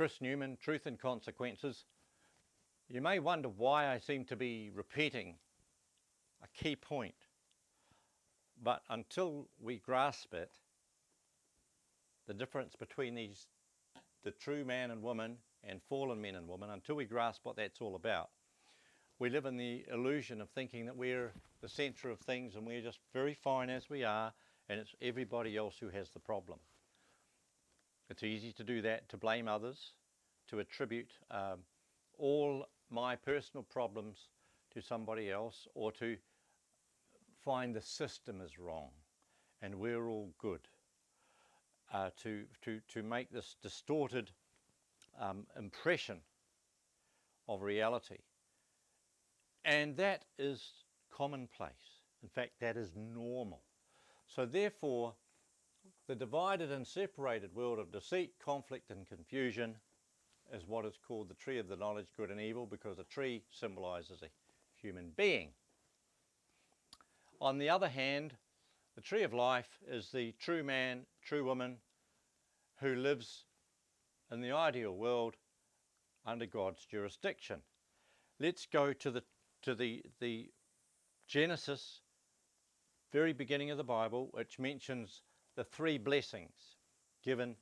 Chris Newman, Truth and Consequences. You may wonder why I seem to be repeating a key point, but until we grasp it, the difference between the true man and woman and fallen men and women, until we grasp what that's all about, we live in the illusion of thinking that we're the centre of things and we're just very fine as we are, and it's everybody else who has the problem. It's easy to do that, to blame others, to attribute all my personal problems to somebody else, or to find the system is wrong and we're all good. To make this distorted impression of reality. And that is commonplace. In fact, that is normal. So therefore, the divided and separated world of deceit, conflict and confusion is what is called the tree of the knowledge, good and evil, because a tree symbolizes a human being. On the other hand, the tree of life is the true man, true woman who lives in the ideal world under God's jurisdiction. Let's go to the Genesis, very beginning of the Bible, which mentions the three blessings given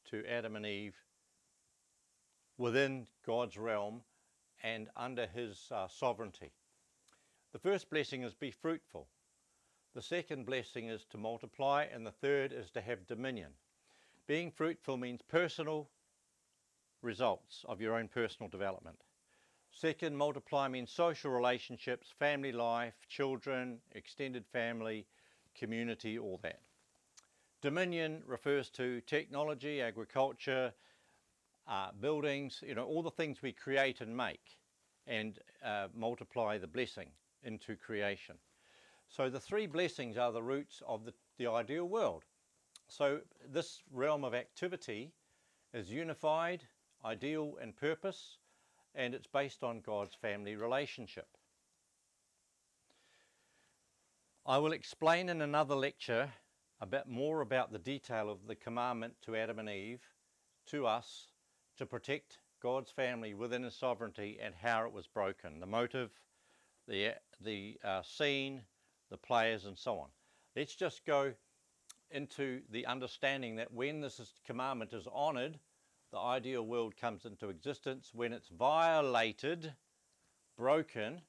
to Adam and Eve within God's realm and under his sovereignty. The first blessing is be fruitful. The second blessing is to multiply, and the third is to have dominion. Being fruitful means personal results of your own personal development. Second, multiply means social relationships, family life, children, extended family, community, all that. Dominion refers to technology, agriculture, buildings, all the things we create and make, and multiply the blessing into creation. So the three blessings are the roots of the ideal world. So this realm of activity is unified, ideal and purpose, and it's based on God's family relationship. I will explain in another lecture a bit more about the detail of the commandment to Adam and Eve, to us, to protect God's family within his sovereignty and how it was broken, the motive, the scene, the players and so on. Let's just go into the understanding that when this commandment is honoured, the ideal world comes into existence. When it's violated, broken,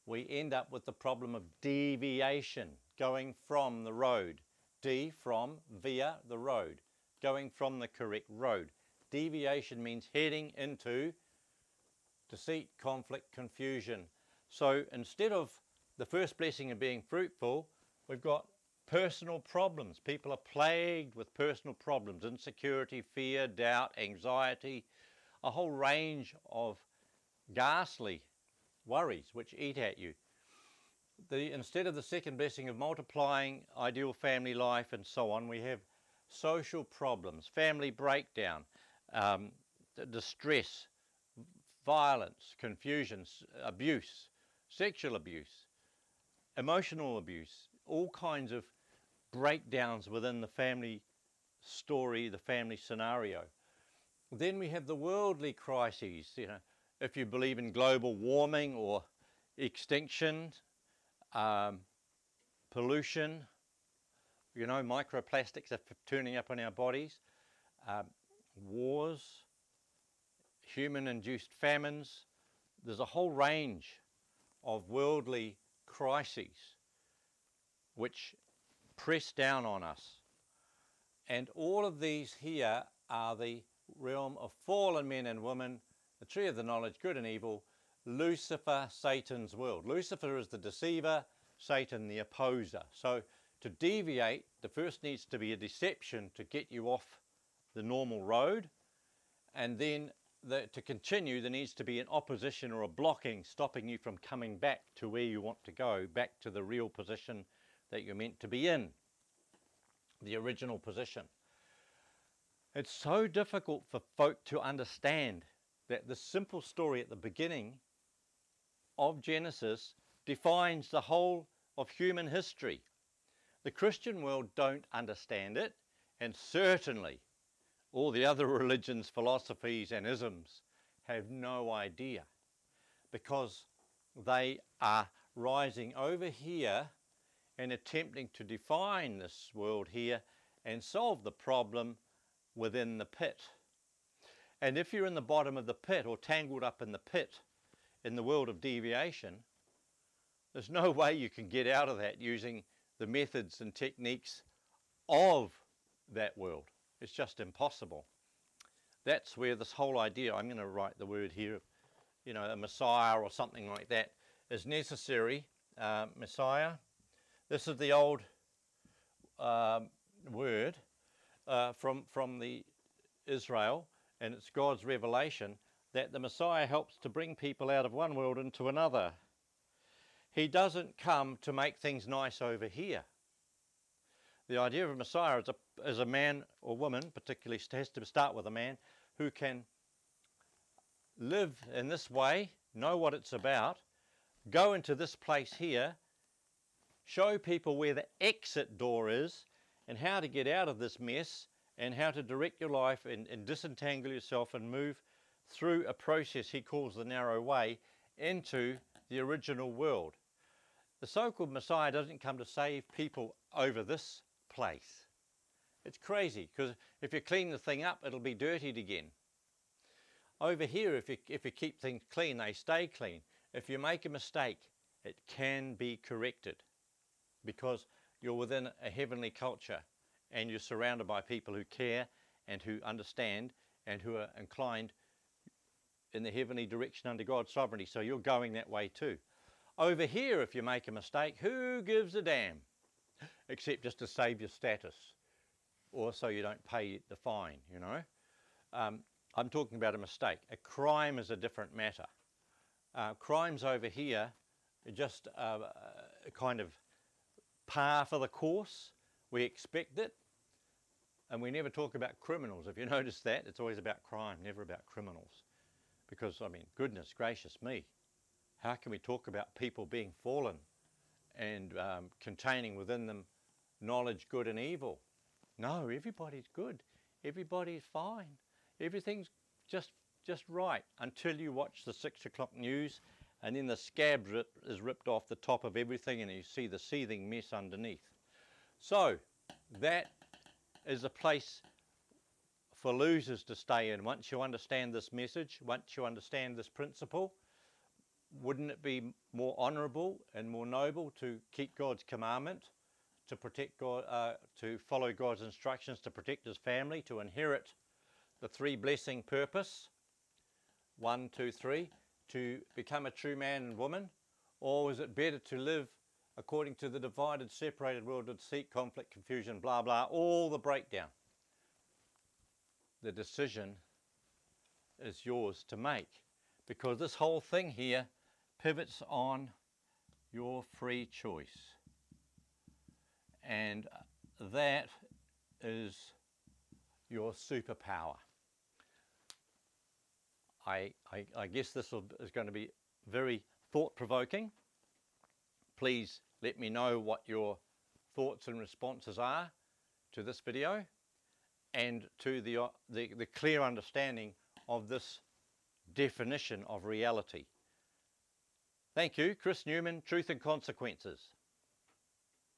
we end up with the problem of deviation, going from the road. D from via the road, going from the correct road. Deviation means heading into deceit, conflict, confusion. So instead of the first blessing of being fruitful, we've got personal problems. People are plagued with personal problems, insecurity, fear, doubt, anxiety, a whole range of ghastly worries which eat at you. Instead of the second blessing of multiplying ideal family life and so on, we have social problems, family breakdown, distress, violence, confusion, abuse, sexual abuse, emotional abuse, all kinds of breakdowns within the family story, the family scenario. Then we have the worldly crises, if you believe in global warming or extinction, pollution, microplastics are turning up in our bodies, wars, human-induced famines. There's a whole range of worldly crises which press down on us. And all of these here are the realm of fallen men and women, the tree of the knowledge, good and evil, Lucifer, Satan's world. Lucifer is the deceiver, Satan the opposer. So to deviate, there first needs to be a deception to get you off the normal road, and then to continue there needs to be an opposition or a blocking, stopping you from coming back to where you want to go, back to the real position that you're meant to be in, the original position. It's so difficult for folk to understand that the simple story at the beginning of Genesis defines the whole of human history. The Christian world don't understand it, and certainly All the other religions, philosophies and isms have no idea, because they are rising over here and attempting to define this world here and solve the problem within the pit. And if you're in the bottom of the pit, or tangled up in the pit in the world of deviation, there's no way you can get out of that using the methods and techniques of that world. It's just impossible. That's where this whole idea, I'm going to write the word here, you know, a Messiah or something like that, is necessary. Messiah. This is the old word from the Israel, and it's God's revelation that the Messiah helps to bring people out of one world into another. He doesn't come to make things nice over here. The idea of a Messiah is a man or woman, particularly has to start with a man, who can live in this way, know what it's about, go into this place here, show people where the exit door is and how to get out of this mess and how to direct your life and disentangle yourself and move through a process he calls the narrow way into the original world. The so-called Messiah doesn't come to save people over this place. It's crazy, because if you clean the thing up, it'll be dirtied again. Over here, if you keep things clean, they stay clean. If you make a mistake, it can be corrected, because you're within a heavenly culture and you're surrounded by people who care and who understand and who are inclined in the heavenly direction under God's sovereignty. So you're going that way too. Over here, if you make a mistake, who gives a damn? Except just to save your status, or so you don't pay the fine, you know. I'm talking about a mistake. A crime is a different matter. Crimes over here are just a kind of par for the course. We expect it, and we never talk about criminals. If you notice that, it's always about crime, never about criminals. Because, I mean, goodness gracious me, how can we talk about people being fallen and containing within them knowledge, good and evil? No, everybody's good. Everybody's fine. Everything's just right until you watch the 6 o'clock news, and then the scab is ripped off the top of everything and you see the seething mess underneath. So that is a place for losers to stay in. Once you understand this message, once you understand this principle, wouldn't it be more honourable and more noble to keep God's commandment, to protect God, to follow God's instructions, to protect his family, to inherit the 3 blessing purpose, 1, 2, 3, to become a true man and woman? Or is it better to live according to the divided, separated world of deceit, conflict, confusion, blah, blah, all the breakdown? The decision is yours to make, because this whole thing here pivots on your free choice. And that is your superpower. I guess this is going to be very thought-provoking. Please let me know what your thoughts and responses are to this video and to the clear understanding of this definition of reality. Thank you. Chris Newman, Truth and Consequences.